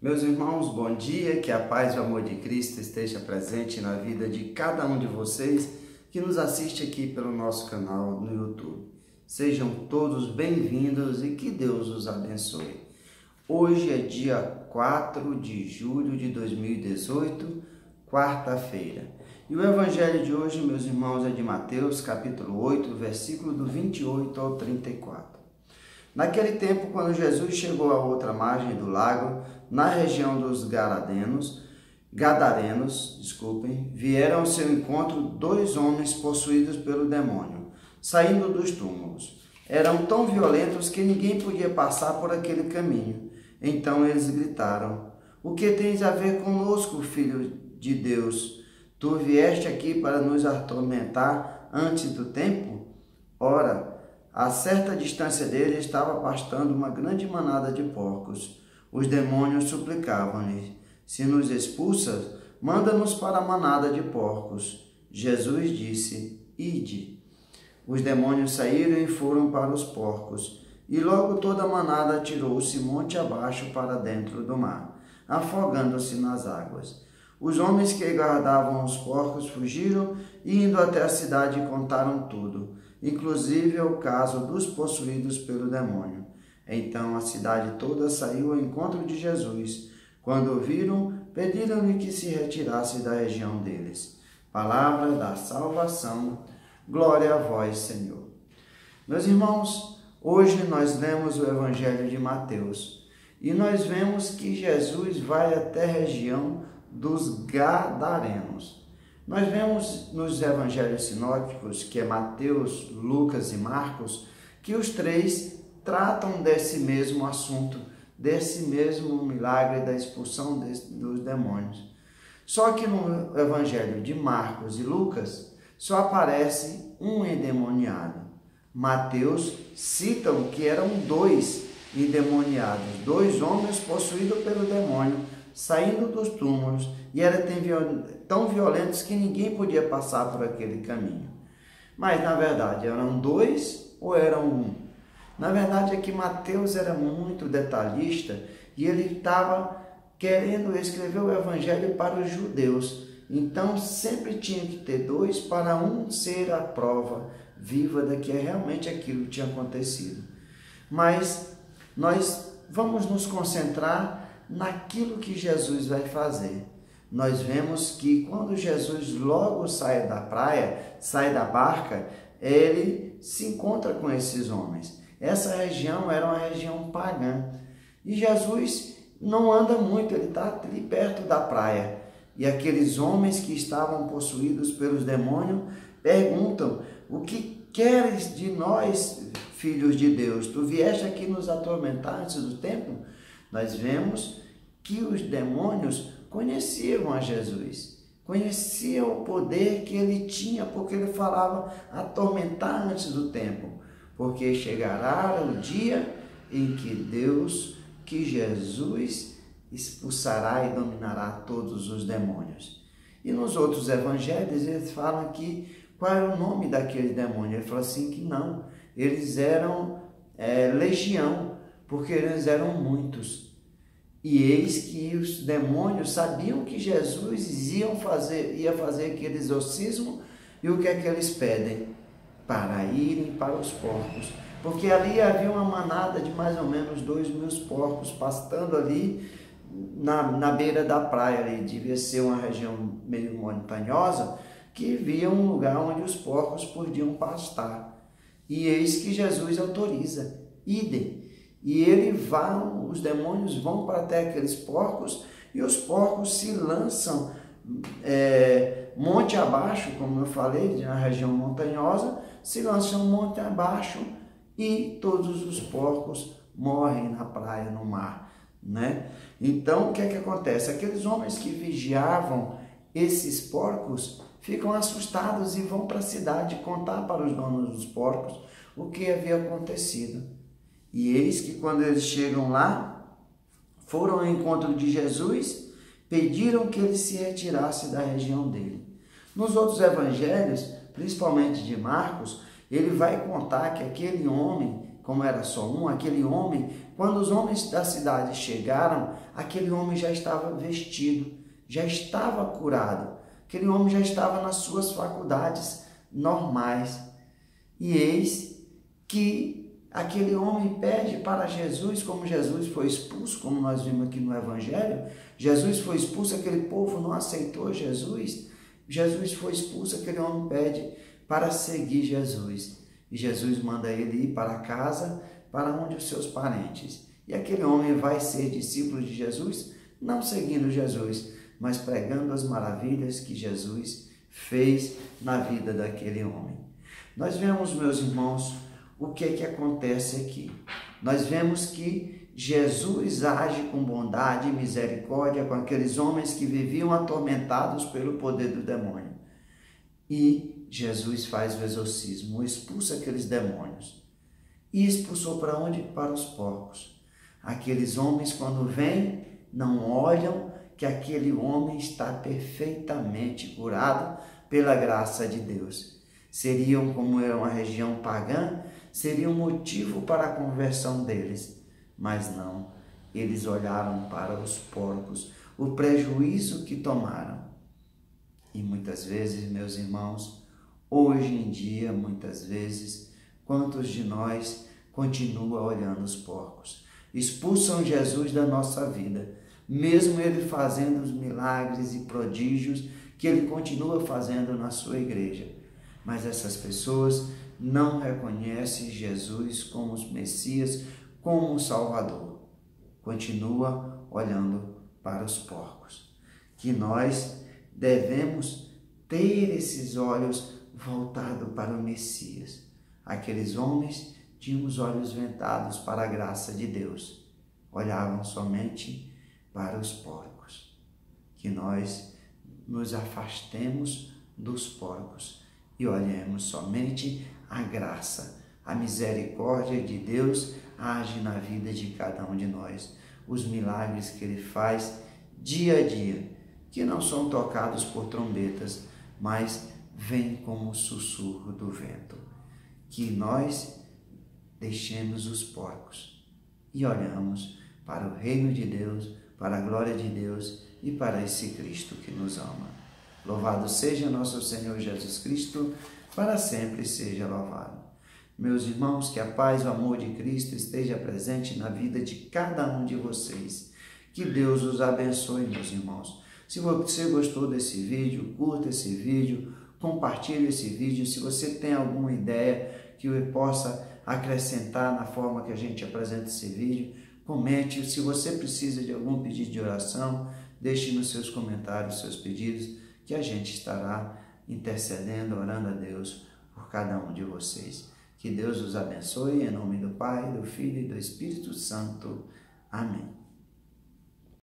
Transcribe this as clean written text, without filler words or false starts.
Meus irmãos, bom dia, que a paz e o amor de Cristo esteja presente na vida de cada um de vocês que nos assiste aqui pelo nosso canal no YouTube. Sejam todos bem-vindos e que Deus os abençoe. Hoje é dia 4 de julho de 2018, quarta-feira. E o evangelho de hoje, meus irmãos, é de Mateus, capítulo 8, versículo do 28 ao 34. Naquele tempo, quando Jesus chegou à outra margem do lago, na região dos Gadarenos, vieram ao seu encontro dois homens possuídos pelo demônio, saindo dos túmulos. Eram tão violentos que ninguém podia passar por aquele caminho. Então eles gritaram: "O que tens a ver conosco, Filho de Deus? Tu vieste aqui para nos atormentar antes do tempo?" Ora, a certa distância dele estava pastando uma grande manada de porcos. Os demônios suplicavam-lhe: "Se nos expulsas, manda-nos para a manada de porcos." Jesus disse: "Ide." Os demônios saíram e foram para os porcos, e logo toda a manada atirou-se monte abaixo para dentro do mar, afogando-se nas águas. Os homens que guardavam os porcos fugiram e, indo até a cidade, contaram tudo, inclusive o caso dos possuídos pelo demônio. Então a cidade toda saiu ao encontro de Jesus. Quando o viram, pediram-lhe que se retirasse da região deles. Palavra da salvação. Glória a vós, Senhor. Meus irmãos, hoje nós lemos o Evangelho de Mateus e nós vemos que Jesus vai até a região dos Gadarenos. Nós vemos nos evangelhos sinóticos, que é Mateus, Lucas e Marcos, que os três tratam desse mesmo assunto, desse mesmo milagre da expulsão dos demônios. Só que no evangelho de Marcos e Lucas só aparece um endemoniado. Mateus citam que eram dois endemoniados, dois homens possuídos pelo demônio, saindo dos túmulos, e eram tão violentos que ninguém podia passar por aquele caminho. Mas, na verdade, eram dois ou eram um? Na verdade, é que Mateus era muito detalhista e ele estava querendo escrever o evangelho para os judeus. Então, sempre tinha que ter dois para um ser a prova viva de que realmente aquilo tinha acontecido. Mas nós vamos nos concentrar naquilo que Jesus vai fazer. Nós vemos que quando Jesus logo sai da praia, sai da barca, ele se encontra com esses homens. Essa região era uma região pagã. E Jesus não anda muito, ele está ali perto da praia. E aqueles homens que estavam possuídos pelos demônios perguntam: "O que queres de nós, filhos de Deus? Tu vieste aqui nos atormentar antes do tempo?" Nós vemos que os demônios conheciam a Jesus, conheciam o poder que ele tinha, porque ele falava atormentar antes do tempo, porque chegará o dia em que Jesus expulsará e dominará todos os demônios. E nos outros evangelhos eles falam aqui qual era o nome daquele demônio. Ele falou assim que não, eles eram legião, porque eles eram muitos. E eis que os demônios sabiam que Jesus ia fazer aquele exorcismo, e o que é que eles pedem? Para irem para os porcos, porque ali havia uma manada de mais ou menos 2.000 porcos pastando ali na beira da praia. Ali devia ser uma região meio montanhosa, que havia um lugar onde os porcos podiam pastar. E eis que Jesus autoriza: idem. E os demônios vão para até aqueles porcos, e os porcos se lançam monte abaixo, como eu falei, na região montanhosa, se lançam monte abaixo e todos os porcos morrem na praia, no mar, né? Então, o que é que acontece? Aqueles homens que vigiavam esses porcos ficam assustados e vão para a cidade contar para os donos dos porcos o que havia acontecido. E eis que quando eles chegam lá, foram ao encontro de Jesus, pediram que ele se retirasse da região dele. Nos outros evangelhos, principalmente de Marcos, ele vai contar que aquele homem como era só um, aquele homem, quando os homens da cidade chegaram, aquele homem já estava vestido, já estava curado, aquele homem já estava nas suas faculdades normais. E eis que aquele homem pede para Jesus, como Jesus foi expulso, como nós vimos aqui no Evangelho, Jesus foi expulso, aquele povo não aceitou Jesus, Jesus foi expulso, aquele homem pede para seguir Jesus. E Jesus manda ele ir para casa, para onde os seus parentes. E aquele homem vai ser discípulo de Jesus, não seguindo Jesus, mas pregando as maravilhas que Jesus fez na vida daquele homem. Nós vemos, meus irmãos, o que acontece aqui. Nós vemos que Jesus age com bondade e misericórdia com aqueles homens que viviam atormentados pelo poder do demônio. E Jesus faz o exorcismo, expulsa aqueles demônios. E expulsou para onde? Para os porcos. Aqueles homens, quando vêm, não olham que aquele homem está perfeitamente curado pela graça de Deus. Seriam, como era uma região pagã, seria um motivo para a conversão deles. Mas não, eles olharam para os porcos, o prejuízo que tomaram. E muitas vezes, meus irmãos, hoje em dia, muitas vezes, quantos de nós continuam olhando os porcos? Expulsam Jesus da nossa vida, mesmo ele fazendo os milagres e prodígios que ele continua fazendo na sua igreja. Mas essas pessoas não reconhecem Jesus como o Messias, como o Salvador. Continua olhando para os porcos. Que nós devemos ter esses olhos voltados para o Messias. Aqueles homens tinham os olhos vendados para a graça de Deus. Olhavam somente para os porcos. Que nós nos afastemos dos porcos e olhemos somente a graça, a misericórdia de Deus age na vida de cada um de nós. Os milagres que Ele faz dia a dia, que não são tocados por trombetas, mas vêm como o sussurro do vento. Que nós deixemos os porcos e olhamos para o reino de Deus, para a glória de Deus e para esse Cristo que nos ama. Louvado seja nosso Senhor Jesus Cristo, para sempre seja louvado. Meus irmãos, que a paz e o amor de Cristo esteja presente na vida de cada um de vocês. Que Deus os abençoe, meus irmãos. Se você gostou desse vídeo, curta esse vídeo, compartilhe esse vídeo. Se você tem alguma ideia que eu possa acrescentar na forma que a gente apresenta esse vídeo, comente. Se você precisa de algum pedido de oração, deixe nos seus comentários seus pedidos, que a gente estará intercedendo, orando a Deus por cada um de vocês. Que Deus os abençoe, em nome do Pai, do Filho e do Espírito Santo. Amém.